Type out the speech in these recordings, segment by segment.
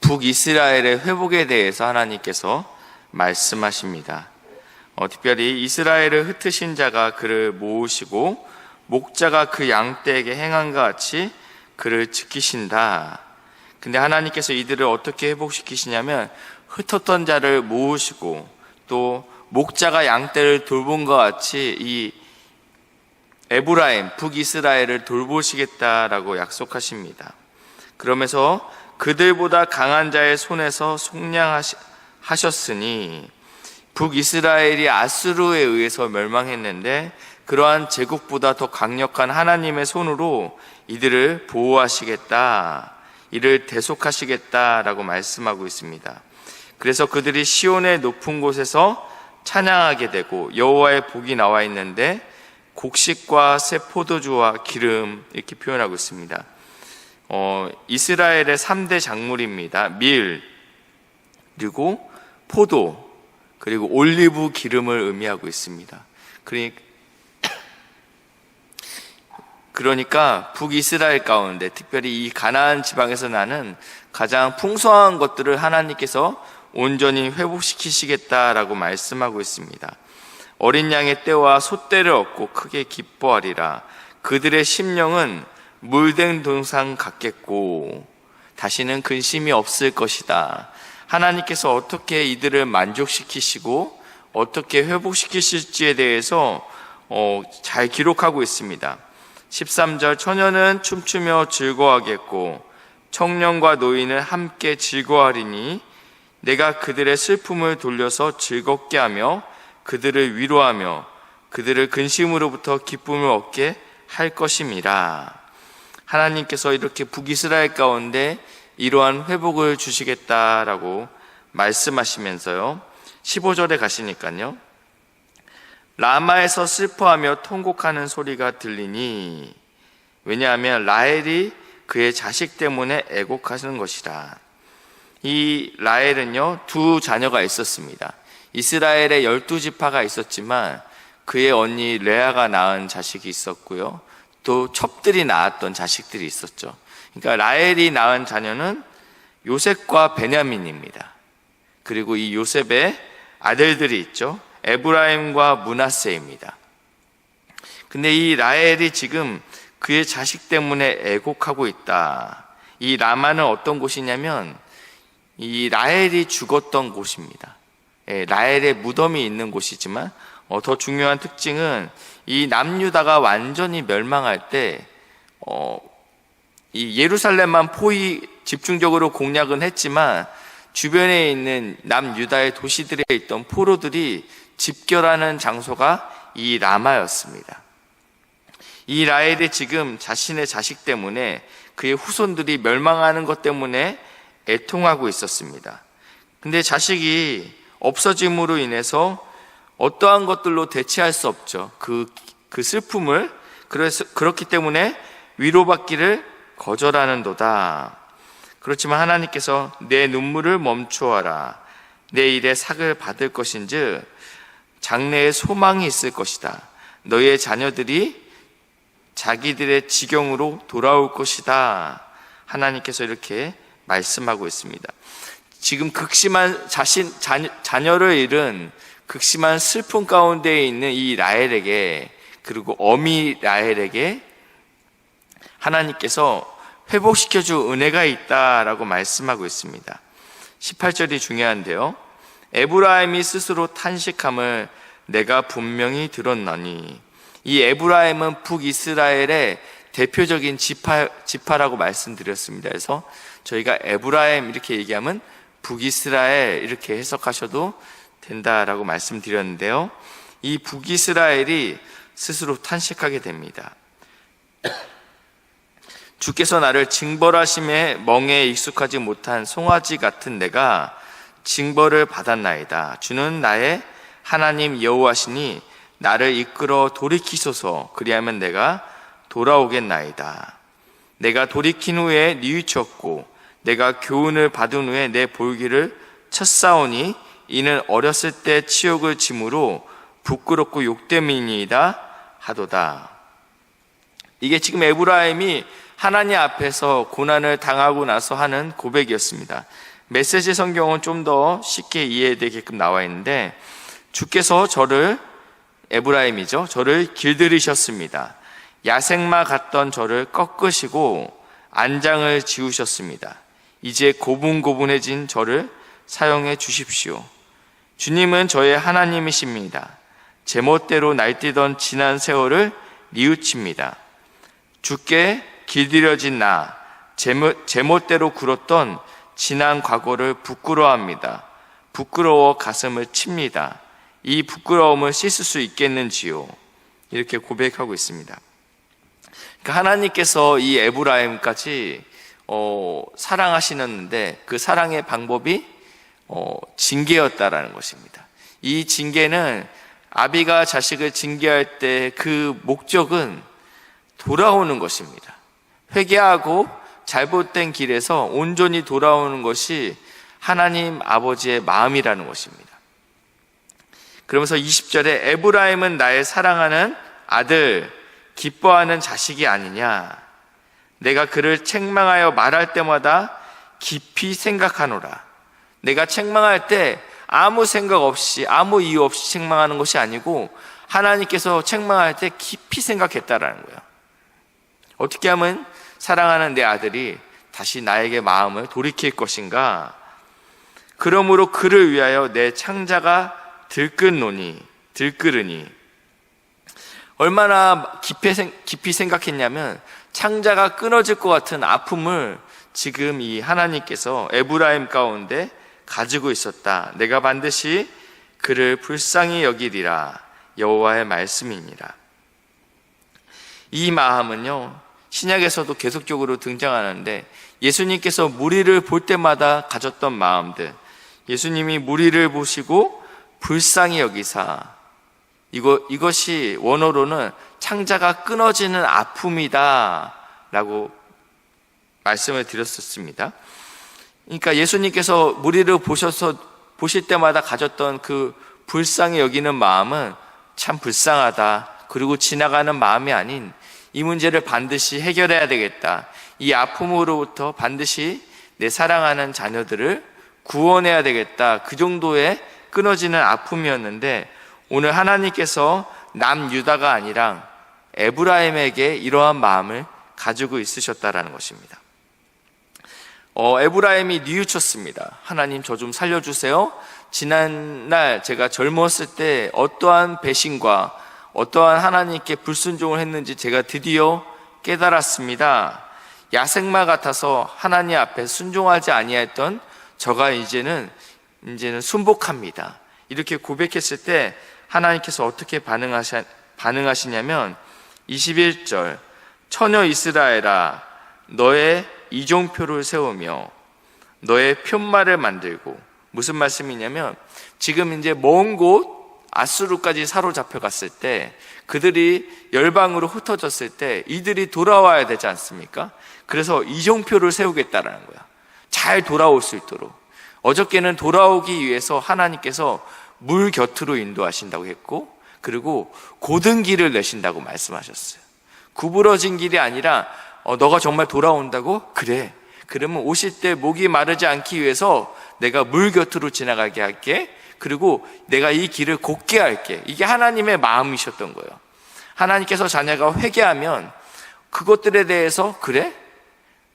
북이스라엘의 회복에 대해서 하나님께서 말씀하십니다. 특별히 이스라엘을 흩으신 자가 그를 모으시고 목자가 그 양떼에게 행한과 같이 그를 지키신다. 근데 하나님께서 이들을 어떻게 회복시키시냐면 흩었던 자를 모으시고 또 목자가 양떼를 돌본 것 같이 이 에브라임, 북이스라엘을 돌보시겠다라고 약속하십니다. 그러면서 그들보다 강한 자의 손에서 속량하셨으니 북이스라엘이 아수르에 의해서 멸망했는데 그러한 제국보다 더 강력한 하나님의 손으로 이들을 보호하시겠다, 이를 대속하시겠다라고 말씀하고 있습니다. 그래서 그들이 시온의 높은 곳에서 찬양하게 되고 여호와의 복이 나와 있는데 곡식과 새 포도주와 기름 이렇게 표현하고 있습니다. 이스라엘의 3대 작물입니다. 밀, 그리고 포도, 그리고 올리브 기름을 의미하고 있습니다. 그러니까 북이스라엘 가운데 특별히 이 가나안 지방에서 나는 가장 풍성한 것들을 하나님께서 온전히 회복시키시겠다라고 말씀하고 있습니다. 어린 양의 떼와 솥대를 얻고 크게 기뻐하리라. 그들의 심령은 물된 동상 같겠고 다시는 근심이 없을 것이다. 하나님께서 어떻게 이들을 만족시키시고 어떻게 회복시키실지에 대해서 잘 기록하고 있습니다. 13절, 처녀는 춤추며 즐거워하겠고 청년과 노인은 함께 즐거워하리니 내가 그들의 슬픔을 돌려서 즐겁게 하며 그들을 위로하며 그들을 근심으로부터 기쁨을 얻게 할 것임이라. 하나님께서 이렇게 북이스라엘 가운데 이러한 회복을 주시겠다라고 말씀하시면서요, 15절에 가시니까요, 라마에서 슬퍼하며 통곡하는 소리가 들리니, 왜냐하면 라헬이 그의 자식 때문에 애곡하는 것이라. 이 라헬은요, 두 자녀가 있었습니다. 이스라엘에 12지파가 있었지만 그의 언니 레아가 낳은 자식이 있었고요, 또 첩들이 낳았던 자식들이 있었죠. 그러니까 라헬이 낳은 자녀는 요셉과 베냐민입니다. 그리고 이 요셉의 아들들이 있죠. 에브라임과 므낫세입니다. 근데 이 라헬이 지금 그의 자식 때문에 애곡하고 있다. 이 라마는 어떤 곳이냐면 이 라헬이 죽었던 곳입니다. 라헬의 무덤이 있는 곳이지만 더 중요한 특징은 이 남유다가 완전히 멸망할 때 이 예루살렘만 집중적으로 공략은 했지만 주변에 있는 남유다의 도시들에 있던 포로들이 집결하는 장소가 이 라마였습니다. 이 라헬이 지금 자신의 자식 때문에 그의 후손들이 멸망하는 것 때문에 애통하고 있었습니다. 근데 자식이 없어짐으로 인해서 어떠한 것들로 대체할 수 없죠. 그 슬픔을. 그렇기 때문에 위로받기를 거절하는도다. 그렇지만 하나님께서 내 눈물을 멈추어라. 내 일에 삭을 받을 것인즉 장래에 소망이 있을 것이다. 너의 자녀들이 자기들의 지경으로 돌아올 것이다. 하나님께서 이렇게 말씀하고 있습니다. 지금 극심한 자녀를 잃은 극심한 슬픔 가운데 있는 이 라헬에게, 그리고 어미 라헬에게 하나님께서 회복시켜줄 은혜가 있다라고 말씀하고 있습니다. 18절이 중요한데요, 에브라임이 스스로 탄식함을 내가 분명히 들었나니. 이 에브라임은 북이스라엘의 대표적인 지파라고 말씀드렸습니다. 그래서 저희가 에브라임 이렇게 얘기하면 북이스라엘 이렇게 해석하셔도 된다라고 말씀드렸는데요, 이 북이스라엘이 스스로 탄식하게 됩니다. 주께서 나를 징벌하심에 멍에 익숙하지 못한 송아지 같은 내가 징벌을 받았나이다. 주는 나의 하나님 여호와시니 나를 이끌어 돌이키소서. 그리하면 내가 돌아오겠나이다. 내가 돌이킨 후에 뉘우쳤고 내가 교훈을 받은 후에 내 볼기를 쳤사오니 이는 어렸을 때 치욕을 짐으로 부끄럽고 욕됨이니이다 하도다. 이게 지금 에브라임이 하나님 앞에서 고난을 당하고 나서 하는 고백이었습니다. 메시지 성경은 좀 더 쉽게 이해되게끔 나와 있는데, 주께서 저를, 에브라임이죠, 저를 길들이셨습니다. 야생마 같던 저를 꺾으시고 안장을 지우셨습니다. 이제 고분고분해진 저를 사용해 주십시오. 주님은 저의 하나님이십니다. 제멋대로 날뛰던 지난 세월을 뉘우칩니다. 주께 길들여진 나, 제멋대로 굴었던 지난 과거를 부끄러워합니다. 부끄러워 가슴을 칩니다. 이 부끄러움을 씻을 수 있겠는지요? 이렇게 고백하고 있습니다. 그러니까 하나님께서 이 에브라임까지 사랑하시는데 그 사랑의 방법이 징계였다라는 것입니다. 이 징계는 아비가 자식을 징계할 때 그 목적은 돌아오는 것입니다. 회개하고 잘못된 길에서 온전히 돌아오는 것이 하나님 아버지의 마음이라는 것입니다. 그러면서 20절에 에브라임은 나의 사랑하는 아들, 기뻐하는 자식이 아니냐. 내가 그를 책망하여 말할 때마다 깊이 생각하노라. 내가 책망할 때 아무 생각 없이, 아무 이유 없이 책망하는 것이 아니고 하나님께서 책망할 때 깊이 생각했다라는 거예요. 어떻게 하면 사랑하는 내 아들이 다시 나에게 마음을 돌이킬 것인가? 그러므로 그를 위하여 내 창자가 들끓으니 얼마나 깊이 생각했냐면 창자가 끊어질 것 같은 아픔을 지금 이 하나님께서 에브라임 가운데 가지고 있었다. 내가 반드시 그를 불쌍히 여기리라. 여호와의 말씀이니라. 이 마음은요, 신약에서도 계속적으로 등장하는데 예수님께서 무리를 볼 때마다 가졌던 마음들, 예수님이 무리를 보시고 불쌍히 여기사, 이것이 원어로는 창자가 끊어지는 아픔이다 라고 말씀을 드렸었습니다. 그러니까 예수님께서 무리를 보실 때마다 가졌던 그 불쌍히 여기는 마음은 참 불쌍하다, 그리고 지나가는 마음이 아닌 이 문제를 반드시 해결해야 되겠다, 이 아픔으로부터 반드시 내 사랑하는 자녀들을 구원해야 되겠다, 그 정도의 끊어지는 아픔이었는데 오늘 하나님께서 남유다가 아니라 에브라임에게 이러한 마음을 가지고 있으셨다라는 것입니다. 에브라임이 뉘우쳤습니다. 하나님, 저 좀 살려주세요. 지난날 제가 젊었을 때 어떠한 배신과 어떠한 하나님께 불순종을 했는지 제가 드디어 깨달았습니다. 야생마 같아서 하나님 앞에 순종하지 아니했던 저가 이제는 순복합니다. 이렇게 고백했을 때 하나님께서 어떻게 반응하시냐면 21절, 처녀 이스라엘아, 너의 이종표를 세우며 너의 편말을 만들고, 무슨 말씀이냐면 지금 이제 먼 곳 아수르까지 사로잡혀 갔을 때, 그들이 열방으로 흩어졌을 때 이들이 돌아와야 되지 않습니까? 그래서 이종표를 세우겠다라는 거야. 잘 돌아올 수 있도록. 어저께는 돌아오기 위해서 하나님께서 물 곁으로 인도하신다고 했고, 그리고 고든 길을 내신다고 말씀하셨어요. 구부러진 길이 아니라 너가 정말 돌아온다고? 그래. 그러면 오실 때 목이 마르지 않기 위해서 내가 물 곁으로 지나가게 할게. 그리고 내가 이 길을 곱게 할게. 이게 하나님의 마음이셨던 거예요. 하나님께서 자녀가 회개하면 그것들에 대해서 그래?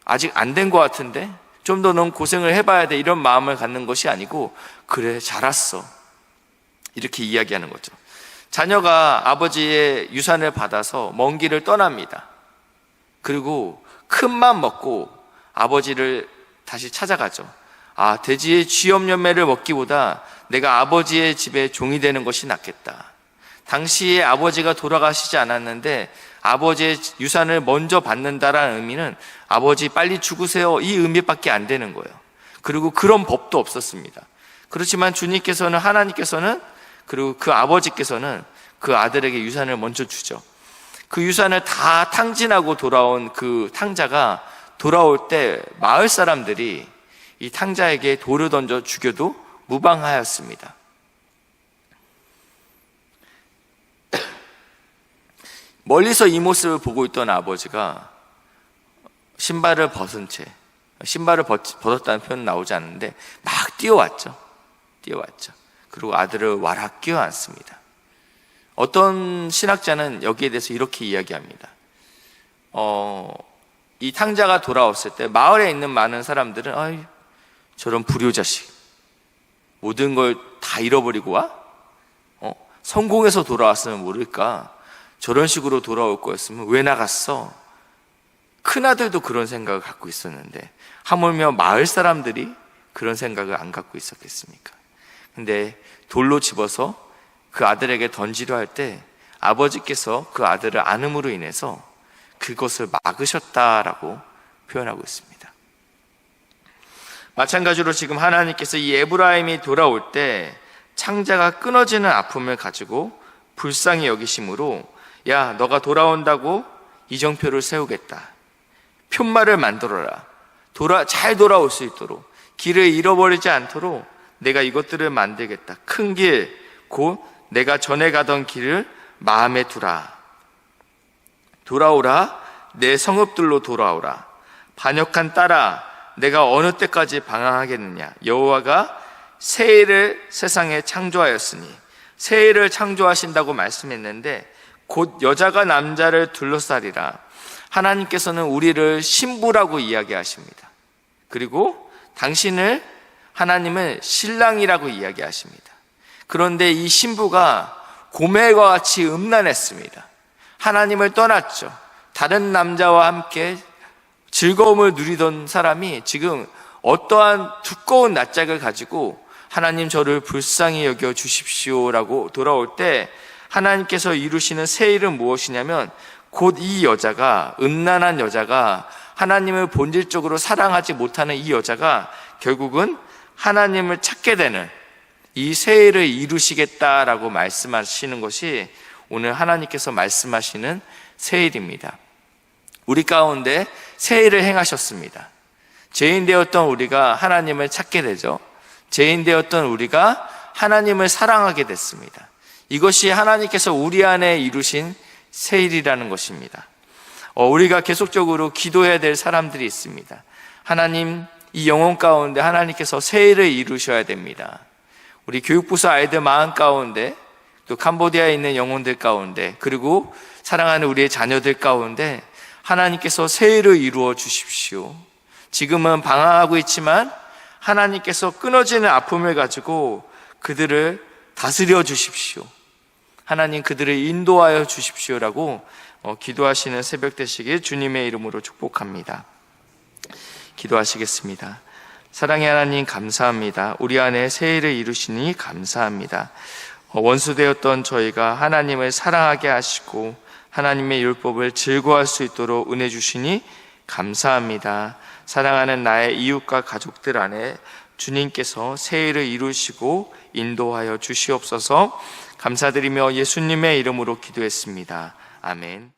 아직 안 된 것 같은데? 좀 더 넌 고생을 해봐야 돼. 이런 마음을 갖는 것이 아니고, 그래, 잘 왔어. 이렇게 이야기하는 거죠. 자녀가 아버지의 유산을 받아서 먼 길을 떠납니다. 그리고 큰 맘 먹고 아버지를 다시 찾아가죠. 돼지의 쥐염염매를 먹기보다 내가 아버지의 집에 종이 되는 것이 낫겠다. 당시에 아버지가 돌아가시지 않았는데 아버지의 유산을 먼저 받는다라는 의미는 아버지 빨리 죽으세요, 이 의미밖에 안 되는 거예요. 그리고 그런 법도 없었습니다. 그렇지만 주님께서는, 하나님께서는, 그리고 그 아버지께서는 그 아들에게 유산을 먼저 주죠. 그 유산을 다 탕진하고 돌아온 그 탕자가 돌아올 때 마을 사람들이 이 탕자에게 돌을 던져 죽여도 무방하였습니다. 멀리서 이 모습을 보고 있던 아버지가 신발을 벗은 채, 신발을 벗었다는 표현은 나오지 않는데 막 뛰어왔죠. 그리고 아들을 와락 끼워안습니다. 어떤 신학자는 여기에 대해서 이렇게 이야기합니다. 이 탕자가 돌아왔을 때 마을에 있는 많은 사람들은 아이, 저런 불효자식, 모든 걸 다 잃어버리고 와? 성공해서 돌아왔으면 모를까? 저런 식으로 돌아올 거였으면 왜 나갔어? 큰아들도 그런 생각을 갖고 있었는데 하물며 마을 사람들이 그런 생각을 안 갖고 있었겠습니까? 근데 돌로 집어서 그 아들에게 던지려 할 때 아버지께서 그 아들을 안음으로 인해서 그것을 막으셨다라고 표현하고 있습니다. 마찬가지로 지금 하나님께서 이 에브라임이 돌아올 때 창자가 끊어지는 아픔을 가지고 불쌍히 여기심으로 야, 너가 돌아온다고 이정표를 세우겠다. 푯말을 만들어라. 잘 돌아올 수 있도록, 길을 잃어버리지 않도록 내가 이것들을 만들겠다. 큰 길, 곧 내가 전에 가던 길을 마음에 두라. 돌아오라. 내 성읍들로 돌아오라. 반역한 딸아, 내가 어느 때까지 방황하겠느냐. 여호와가 새해를 세상에 창조하였으니, 새해를 창조하신다고 말씀했는데 곧 여자가 남자를 둘러싸리라. 하나님께서는 우리를 신부라고 이야기하십니다. 그리고 당신을, 하나님을 신랑이라고 이야기하십니다. 그런데 이 신부가 고멜과 같이 음란했습니다. 하나님을 떠났죠. 다른 남자와 함께 즐거움을 누리던 사람이 지금 어떠한 두꺼운 낯짝을 가지고 하나님 저를 불쌍히 여겨 주십시오라고 돌아올 때 하나님께서 이루시는 새 일은 무엇이냐면 곧 이 여자가, 음란한 여자가, 하나님을 본질적으로 사랑하지 못하는 이 여자가 결국은 하나님을 찾게 되는 이 새 일을 이루시겠다라고 말씀하시는 것이 오늘 하나님께서 말씀하시는 새 일입니다. 우리 가운데 새 일을 행하셨습니다. 죄인 되었던 우리가 하나님을 찾게 되죠. 죄인 되었던 우리가 하나님을 사랑하게 됐습니다. 이것이 하나님께서 우리 안에 이루신 새 일이라는 것입니다. 우리가 계속적으로 기도해야 될 사람들이 있습니다. 하나님, 이 영혼 가운데 하나님께서 새 일을 이루셔야 됩니다. 우리 교육부서 아이들 마음 가운데, 또 캄보디아에 있는 영혼들 가운데, 그리고 사랑하는 우리의 자녀들 가운데 하나님께서 새 일을 이루어 주십시오. 지금은 방황하고 있지만 하나님께서 끊어지는 아픔을 가지고 그들을 다스려 주십시오. 하나님, 그들을 인도하여 주십시오라고 기도하시는 새벽 되시길 주님의 이름으로 축복합니다. 기도하시겠습니다. 사랑의 하나님, 감사합니다. 우리 안에 새 일을 이루시니 감사합니다. 원수되었던 저희가 하나님을 사랑하게 하시고 하나님의 율법을 즐거워할 수 있도록 은혜 주시니 감사합니다. 사랑하는 나의 이웃과 가족들 안에 주님께서 새 일을 이루시고 인도하여 주시옵소서. 감사드리며 예수님의 이름으로 기도했습니다. 아멘.